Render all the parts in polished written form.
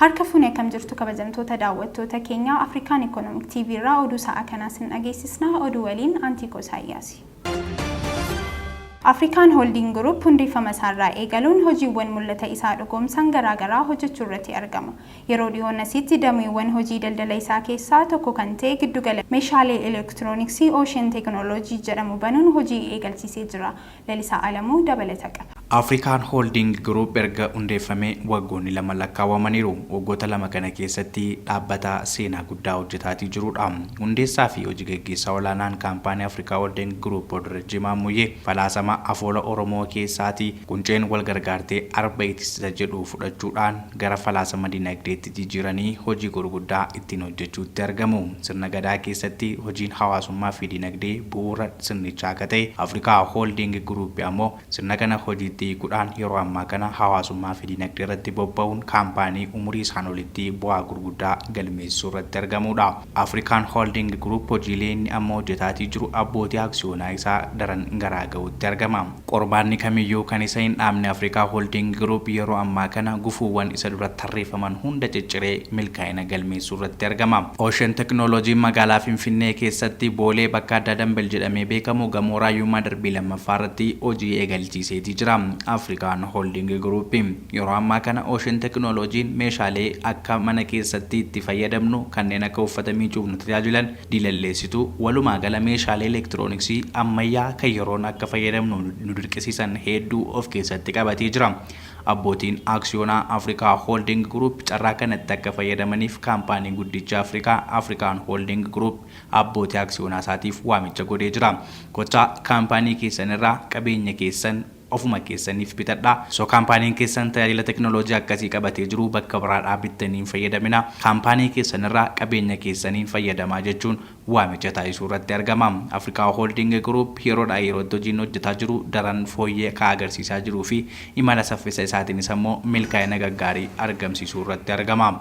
Harka fuunee akkam jirtu kabajamtoota daawwattoota keenya Afrikaan Economic TV irraa oduu sa'a kanaa sin dhageessisna oduu waliin Antiikoo Saayyaasi. Afrikaan Holding Group hundeeffama isaarraa eegaluun hojiiwwan mul'ata isaa dhugoomsan garaagaraa hojjechuu irratti argama. Yeroo dhiyoonnasitti dameewwan hojii daldala isaa keessaa tokko kan ta'e giddugala meeshaalee elektirooniksii Ocean Technology jedhamu banuun hojii eegalchiisee jira. Lalisaa Alamuu dabalata qaba. Afrikaan Holding Group erga hundeeffame waggoonni lama lakkaawwamaniiru. Waggoota lama kana keessatti dhaabbata seenaa guddaa hojjetaatii jirudha. Hundeessaa fi hojii gaggeessaa olaanaan kaampaanii Afrikaa Holding Group Boordarajii Maamuyyee falaasama afoola Oromoo keessaati qunceen wal gargaartee arba ittisa jedhu fudhachuudhaan gara falaasama dinagdeetti jijjiiranii hojii gurguddaa ittiin hojjechuutti argamu. Sirna gadaa keessatti hojiin hawaasummaa fi dinagdee bu'uura sirnichaa akka ta'e Afrikaa Holding Group ammoo sirna kana hojiitti kudhaan yeroo ammaa kana hawaasummaa fi dinagdee irratti bobba'uun kaampaanii umurii isaan olitti bu'aa gurguddaa galmeessuu irratti argamudha. Afrikaan Holding Group hojiilee inni amma hojjetaatii jiru abbootii aksiyoonaa isaa daran garaa ga'uutti argama. Qormaanni kamiyyuu kan isa hin dhaabne Afrikaa Holding Group yeroo ammaa kana gufuuwwan isa dura tarreeffaman hunda cicciree milkaa'ina galmeessuu irratti argama. Ocean Technology magaalaa Finfinnee keessatti boolee bakka addaa Dambal jedhamee beekamu gamoo raayyummaa darbii lammaffaa irratti hojii eegalchiiseetii jira. Afrikaan Holding Group yeroo ammaa kana Ocean Technology meeshaalee akka mana keessatti itti fayyadamnu kanneen akka uffata miicuuf nu tajaajilan dilalleessitu walumaa gala meeshaalee elektirooniksii ammayyaa kan yeroon akka fayyadamnu nu dirqisiisan hedduu of keessatti qabatee jira. Abbootiin aksiyoonaa Afrikaa Holding Group carraa kanatti akka fayyadamaniif kaampaanii guddicha Afrikaa Afrikaan Holding Group abbootii aksiyoonaa isaatiif waamicha godhee jira. Gocha kaampaanii keessan irraa qabeenya keessan ofuma keessaniif bitadha. So kaampaaniin keessan tajaajila teknooloojii akkasii qabatee jiru bakka biraadhaa bittaniin fayyadamina. Kaampaanii keessan irraa qabeenya keessaniin fayyadamaa jechuun waamicha taasisuu irratti argama. Afrikaa Holding Group yeroodhaa yerootti hojiin hojjetaa jiru daran fooyyee ka agarsiisaa jiruu fi imala saffisa isaatiinis ammoo milkaa'ina gaggaarii argamsiisuu irratti argama.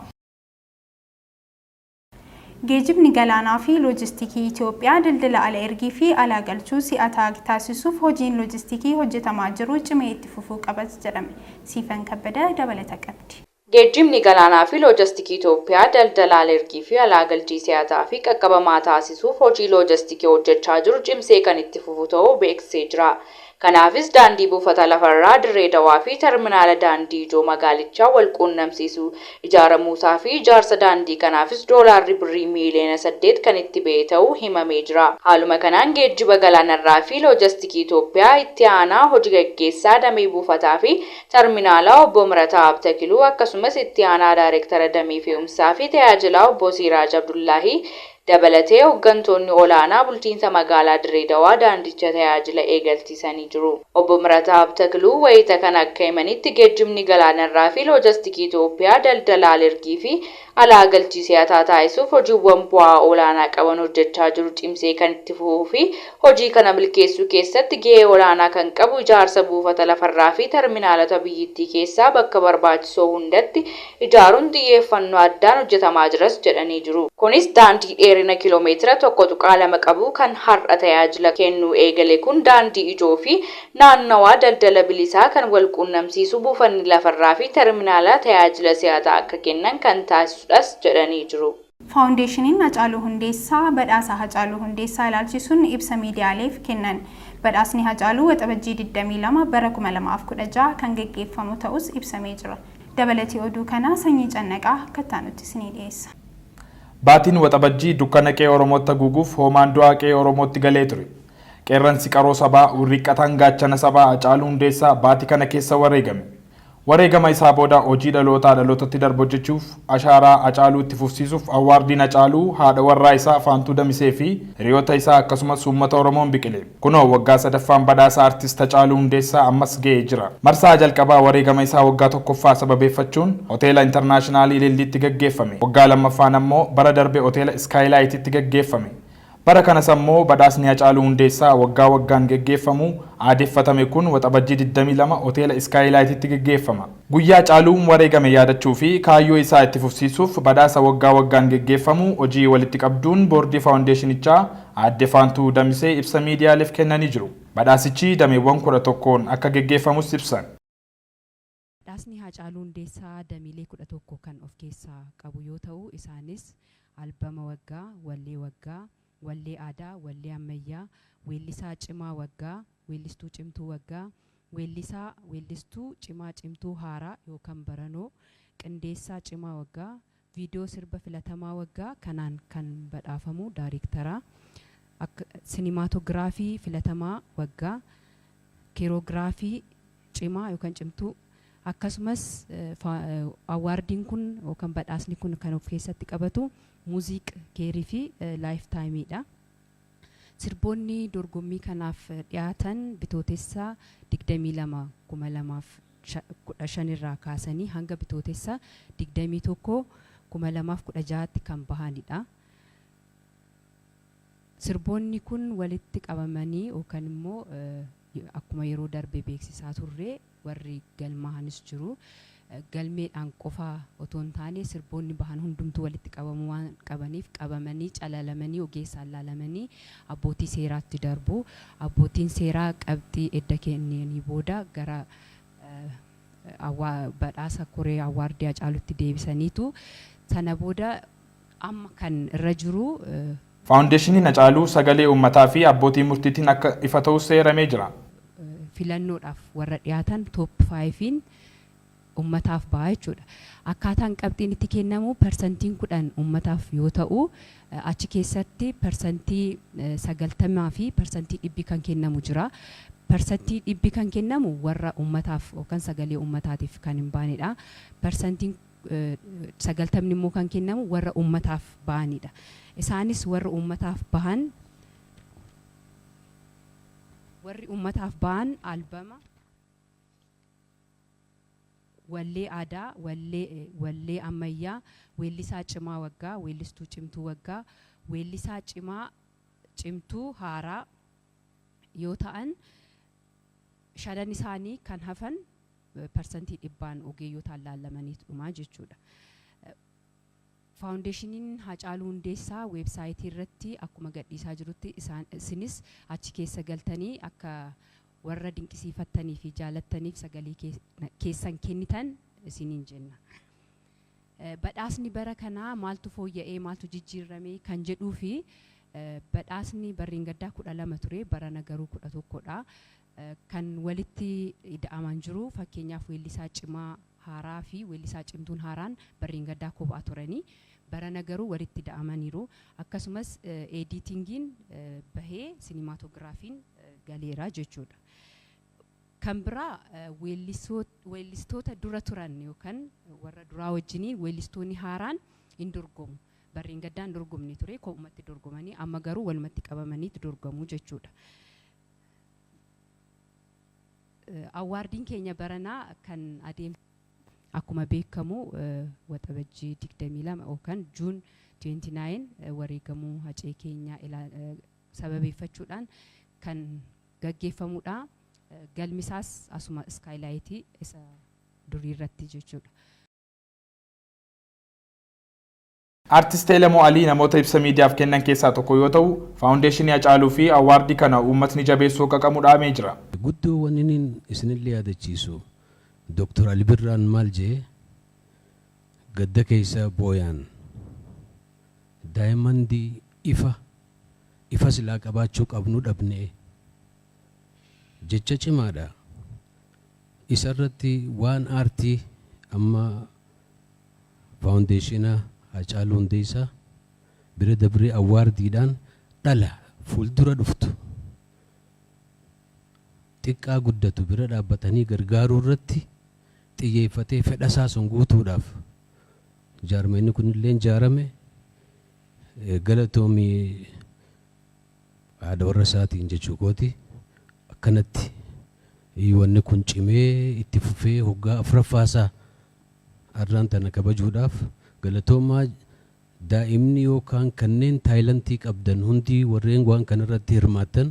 Geejjibni galaanaa fi loojistikii Itoophiyaa daldala ala ergii fi alaa galchuu si'ataa taasisuuf hojiin loojistikii hojjetamaa jiru cimee itti fufuu qaba jedhame. Siifan Kabbada dabalata qabdi. Geejjibni galaanaa fi loojistikii Itoophiyaa daldala ala ergii fi alaa galchii si'ataa fi qaqqabamaa taasisuuf hojii loojistikii hojjechaa jiru cimsee kan itti fufu ta'uu beeksisee jira. Kanaafis daandii buufata lafarraa Dirree Dawaa fi terminaala daandii ijoo magaalichaa wal quunnamsiisuu ijaaramuusaa fi ijaarsa daandii kanaafis doolaarri birrii miiliyoona 8 kan itti ba'e ta'uu himamee jira. Haaluma kanaan geejjiba galaanarraa fi loojistikii Itoophiyaa itti aanaa hojii gaggeessaa damee buufataa fi terminaala obbo Mirataa Abtakiluu akkasumas itti aanaa daayireektara damee fe'umsaa fi tajaajilaa obbo Siraaj Abdullaahii dabalatee hooggantoonni olaanaa bulchiinsa magaalaa Dirree Dawaa daandicha tajaajila eegalchiisanii jiru. Obbo Mirataa Abtakiluu wayita kan akka himanitti geejjibni galaanarraa fi loojistikii Itoophiyaa daldala ala ergii fi alaa galchii si'ataa taasisuuf hojiiwwan bu'aa olaanaa qaban hojjechaa jiru cimsee kan itti fufuu fi hojii kana milkeessuu keessatti gahee olaanaa kan qabu ijaarsa buufata lafarraa fi terminaalota biyyattii keessaa bakka barbaachisoo hundatti ijaaruun xiyyeeffannoo addaan hojjetamaa jiras jedhanii jiru. Kunis daandii dheerina kiiloomeetira 1.2 qabu kan har'a tajaajila kennuu eegale kun daandii ijoo fi naannawaa daldala bilisaa kan wal quunnamsiisu buufanni lafarraa fi terminaala tajaajila si'ataa akka kennan kan taasisudhas jedhanii jiru. Faawundeeshiniin Hacaaluu Hundeessaa badhaasa Hacaaluu Hundeessaa ilaalchisuun ibsa miidiyaaleef kennan. Badhaasni Hacaaluu waxabajjii 22 bara 2016 kan gaggeeffamu ta'us ibsamee jira. Dabalatii oduu kana Sanyii Cannaqaa kattaanutti isinii dhiyeessa. Baatiin waxabajjii dukkana qe'ee Oromootti guguuf hoomaan du'aa qe'ee Oromootti galee ture. Qeerransi qaroo sabaa Urriqqataan gaachana sabaa Hacaaluu Hundeessaa baatii kana keessa wareegame. Wareegama isaa booda hojii dhalootatti darbu hojjechuuf ashaaraa Hacaaluu itti fufsiisuuf awwaardiin Hacaaluu haadha warraa isaa Faantuu Damisee fi hiriyoota isaa akkasumas uummata Oromoon biqile. Kunoo waggaa 3ffaan badhaasa artist Hacaaluu Hundeessaa ammas ga'ee jira. Marsaa jalqabaa wareegama isaa waggaa 1ffaa sababeeffachuun hoteela intarnaashinaal Ililliitti gaggeeffame. Waggaa 2ffaan ammoo bara darbe hoteela Skylight'tti gaggeeffame. Bara kanas ammoo badhaasni Hacaaluu Hundeessaa waggaa waggaan gaggeeffamu aadeffatame kun waxabajjii 22 hoteela Skylight'tti gaggeeffama. Guyyaa Hacaaluun wareegame yaadachuu fi kaayyoo isaa itti fufsiisuuf badhaasa waggaa waggaan gaggeeffamu hojii walitti qabduun boordii faawundeeshinichaa aadde Faantuu Damisee ibsa miidiyaaleef kennanii jiru. Badhaasichi dameewwan 11 akka gaggeeffamus ibsan. Badhaasni Hacaaluu Hundeessaa damiilee 11 kan of keessaa qabu yoo ta'u isaanis albama waggaa, wallee waggaa, wallee aadaa, wallee ammayyaa, weellisaa cimaa waggaa, weellistuu cimtuu waggaa, weellistuu cimaa cimtuu haaraa yookaan baranoo, qindeessaa cimaa waggaa, viidiyoo sirba filatamaa waggaa kanaan kan badhaafamu daayiriktaraa, sinimaatoogiraafii filatamaa waggaa, keeroogiraafii cimaa yookaan cimtuu, akkasumas awaardiin kun yookaan badhaasni kun kan of keessatti qabatu muuziq keerii fi laayif taayimiidha. Sirboonni dorgommii kanaaf dhiyaatan bitootessa 22 2015 irraa kaasanii hanga bitootessa 21 2016tti kan bahanidha. Sirboonni kun walitti qabamanii yookaan immoo akkuma yeroo darbe beeksisaa turre warri galmaahanis jiru. Galmeedhaan qofaa otoo hin taane sirboonni bahan hundumtuu walitti qabamuu waan qabaniif qabamanii calalamanii ogeessaan laalamanii abbootii seeraatti darbu. Abbootiin seeraa qabxii edda kennanii booda gara badhaasa koree awaardii Hacaaluutti deebisaniitu sana booda amma kan irra jiru. Faawundeeshiniin Hacaaluu sagalee uummataa fi abbootii murtiitiin akka ifa ta'us seeramee jira. Filannoodhaaf warra dhiyaatan top 5 ummataaf ba'a jechuudha. Akkaataan qabxiin itti kennamu persentiin 10 ummataaf yoo ta'u achi keessatti persentii 90 fi persentii 100 kan kennamu jira. Persentii 100 kan kennamu warra ummataaf yookaan sagalee ummataatiif kan hin baanedha. Persentiin 90 immoo kan kennamu warra ummataaf baanidha. Isaanis warra ummataaf bahan albama, wallee aadaa, wallee ammayyaa, weellisaa cimaa waggaa, weellistuu cimtuu waggaa, weellisaa cimaa cimtuu haaraa yoo ta'an shanan isaanii kan hafan persentii 100 ogeeyyotaan laallamanii dhumaa jechuudha. Faawundeeshiniin Hacaaluu Hundeessaa weebsaayitii irratti akkuma gadhiisaa jirutti isinis achi keessa galtanii akka warra dinqisiifattanii fi jaalattaniif sagalee keessan kennitan isiniin jenna. Badhaasni bara kanaa maaltu fooyya'ee maaltu jijjiirame kan jedhuu fi badhaasni barreen gaddaa 12 ture barana garuu 11dha. Kan walitti ida'aman jiru fakkeenyaaf weellisaa cimaa haaraa fi weellisaa cimtuun haaraan barreen gaddaa kophaa turanii barana garuu walitti ida'amaniiru. Akkasumas editingiin bahee sinimaatogiraafiin galeera jechuudha. Kan biraa weellistoota dura turan yookaan warra duraa wajjinii weellistoonni haaraan hin dorgomu. Barreen gaddaan dorgomni ture ko'umatti dorgomanii amma garuu walumatti qabamanii dorgomu jechuudha. Awaardiin keenya baranaa kan adeemsa akkuma beekamu waxabajjii 22 yookaan juun 29 wareegamuu hacee keenya sababeeffachuudhaan kan gaggeeffamudha. Galmisaas asuma iskaaylaayitii isa durii irratti jechuudha. Artist Elemoo Alii namoota ibsa miidiyaaf kennan keessaa tokko yoo ta'u, faawundeeshinii Hacaaluu fi awaardii kana uummatni jabeessuu qaqqamu dhaamee jira. Guddoo wanni isinillee yaadachiisu Dr. Ali Birraan maal jee gadda keessa booyaan daa'imman ifa silaa qabaachuu qabnu dhabnee jecha cimaadha. Isarratti waan aartii amma faawundeeshina Hacaaluu Hundeessaa bira dabree awaardiidhaan dhala fuuldura dhuftu xiqqaa guddatu bira dhaabbatanii gargaaruu irratti xiyyeeffatee fedhasaa sun guutuudhaaf jaarmeenni kunillee ijaarame galatoomii haadha warra isaatiin jechuu kooti. Akkanatti wanni kun cimee itti fufee hoggaa afuraffaasaa har'aan tana kabajuudhaaf galatoomaa daa'imni yookaan kanneen taayilantii qabdan hundi warreen waan kanarratti hirmaattan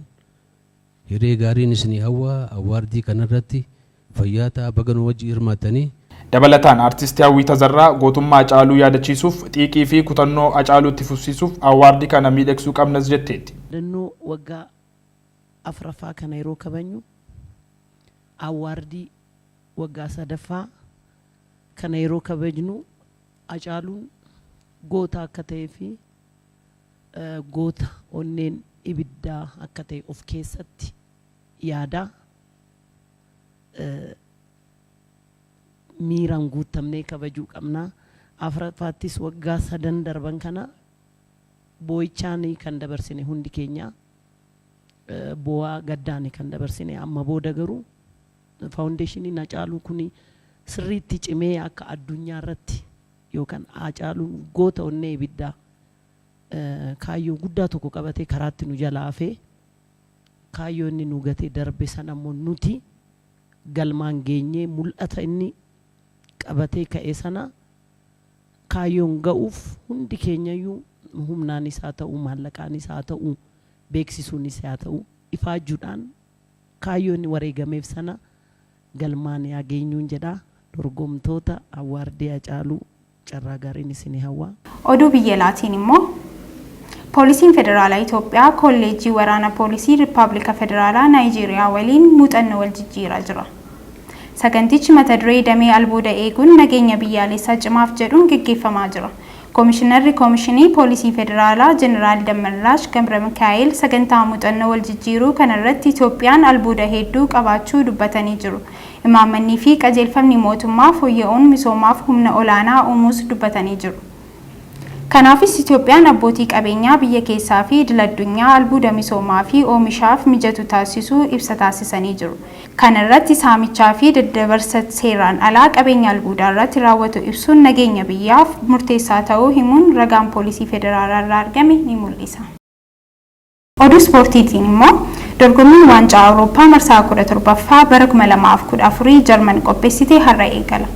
hiree gaariin isinii hawwaa awaardii kanarratti fayyaa ta'aa baganuu wajji hirmaattanii. Dabalataan artistii Hawwii Tazarraa gootummaa Hacaaluu yaadachiisuuf xiiqii fi kutannoo Hacaaluu itti fufsiisuuf awaardii kana miidhagsuu qabnas jetteetti. Dannoo waggaa afuraffaa kana yeroo kabajnu awaardii waggaa sadaffaa kana yeroo kabajnu Hacaaluun goota akka ta'ee fi goota onneen ibiddaa akka ta'e of keessatti yaada miiraan guutamnee kabajuu qabna. Afuraffaattis waggaa 3 darban kana boo'ichaanii kan dabarsine hundi keenya bu'aa gaddaanii kan dabarsine amma booda garuu faawundeeshiniin Hacaaluu kuni sirriitti cimee akka addunyaa irratti yookaan Hacaaluun goota onnee ibiddaa kaayyoo guddaa tokko qabatee karaatti nu jalaa hafee kaayyoo inni nu gatee darbe sana immoo nuti galmaan geenyee mul'ata inni qabatee ka'ee sana kaayyoon ga'uuf hundi keenyayyuu humnaanis haa ta'u maallaqaanis haa ta'u beeksisuunis haa ta'u ifaajuudhaan kaayyoo inni wareegameef sana galmaan yaa geenyuun jedha. Dorgomtoota awwaardii Hacaaluu carraa gaariin isin hawwa. Oduu biyya laatiin immoo Poolisiin Federaalaa Itoophiyaa Kolleejjii Waraana Poolisii Rippaabilika Federaalaa Naayijeeriyaa waliin muuxannoo wal jijjiiraa jira. Sagantichi mata duree damee albuuda eeguun nageenya biyyaalessaa cimaaf jedhuun gaggeeffamaa jira. Koomishinarri Koomishinii Poolisii Federaalaa Jeneraal Dammallaash Gamra Mikaa'el sagantaa muuxannoo wal jijjiiruu kanarratti Itoophiyaan albuuda hedduu qabaachuu dubbatanii jiru. Imaammannii fi qajeelfamni mootummaa fooyya'uun misoomaaf humna olaanaa uumuus dubbatanii jiru. Kanaafis Itoophiyaan abbootii qabeenyaa biyya keessaa fi idil-addunyaa albuuda misoomaa fi oomishaaf mijatu taasisuu ibsa taasisanii jiru. Kana irratti saamichaa fi daddabarsa seeraan alaa qabeenya albuudaa irratti raawwatu ibsuun nageenya biyyaaf murteessaa ta'uu himuun ragaan poolisii federaalaa irraa argame ni mul'isa. Oduu ispoortiitiin immoo dorgommiin waancaa Awurooppaa marsaa 17ffaa bara 2014 Jarman qopheessite har'a eegala.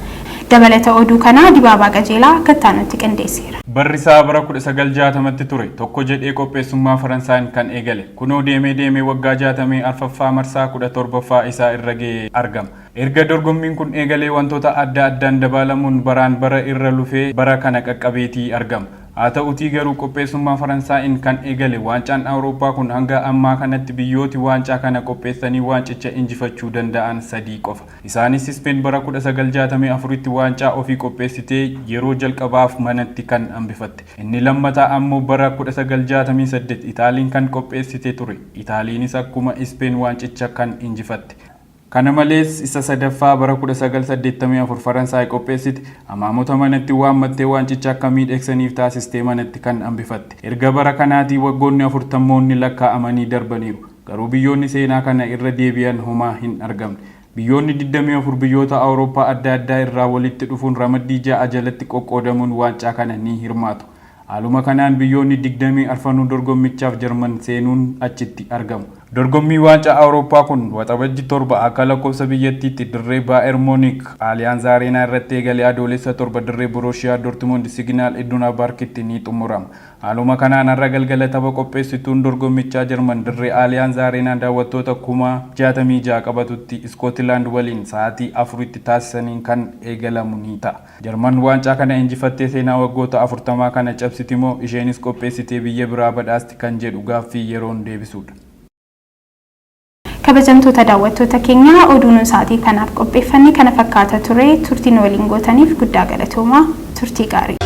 Dabalata oduu kana Dibaabaa Qajeelaa akka taanutti qindeesseera. Barrisaa bara 1960tti ture tokko jedhee qopheessummaa Faransaayin kan eegale kunoo deemee waggaa 64ffaa marsaa 17ffaa isaa irra ga'ee argama. Erga dorgommiin kun eegalee wantoota adda addaan dabalamuun baraan bara irra lufee bara kana qaqqabeetii argama. Haa ta'utii garuu qopheessummaa Faransaayin kan eegale waancaan Awurooppaa kun hanga ammaa kanatti biyyooti waancaa kana qopheessanii waancicha injifachuu danda'an 3 qofa. Isaanis Ispeen bara 1964tti waancaa ofii qopheessitee yeroo jalqabaaf manatti kan hambifatte. Inni lammataa ammoo bara 1968 Itaaliin kan qopheessite ture. Itaaliinis akkuma Ispeen waancicha kan injifatte. Kana malees isa sadaffaa bara 1984 Faransaay qopheessite amaamota manatti waammattee waancicha akka miidhagsaniif taasistee manatti kan hambifatte. Erga bara kanaatii waggoonni 40moonni lakkaa'amanii darbaniiru. Garuu biyyoonni seenaa kana irra deebi'an homaa hin argamne. Biyyoonni 24 biyyoota Awurooppaa adda addaa irraa walitti dhufuun ramaddii 6 jalatti qoqqoodamuun waancaa kana ni hirmaatu. Haaluma kanaan biyyoonni 24 dorgommichaaf Jarman seenuun achitti argamu. Dorgommii waancaa Awurooppaa kun waxabajji 7 akka lakkoofsa biyyattiitti dirree Baayern Munich Allianz Arena irratti eegalee adoolessa 7 dirree Borussia Dortmund Signal Iduna Parkitti ni xumurama. Haaluma kanaan har'a galgala tapha qopheessituun dorgommichaa Jarman dirree Allianz Arena daawwattoota 66,000 qabatutti Scotland waliin sa'aatii 4tti taasisaniin kan eegalamu ni ta'a. Jarman waancaa kana injifattee seenaa waggoota 40 kana cabsiti moo isheenis qopheessitee biyya biraa badhaasti kan jedhu gaaffii yeroon deebisuudha. Kabajamtoota daawwattoota keenya oduun sa'aatii kanaaf qopheeffanne kana fakkaata ture turtiin waliin gootaniif guddaa galatoomaa turtii gaarii.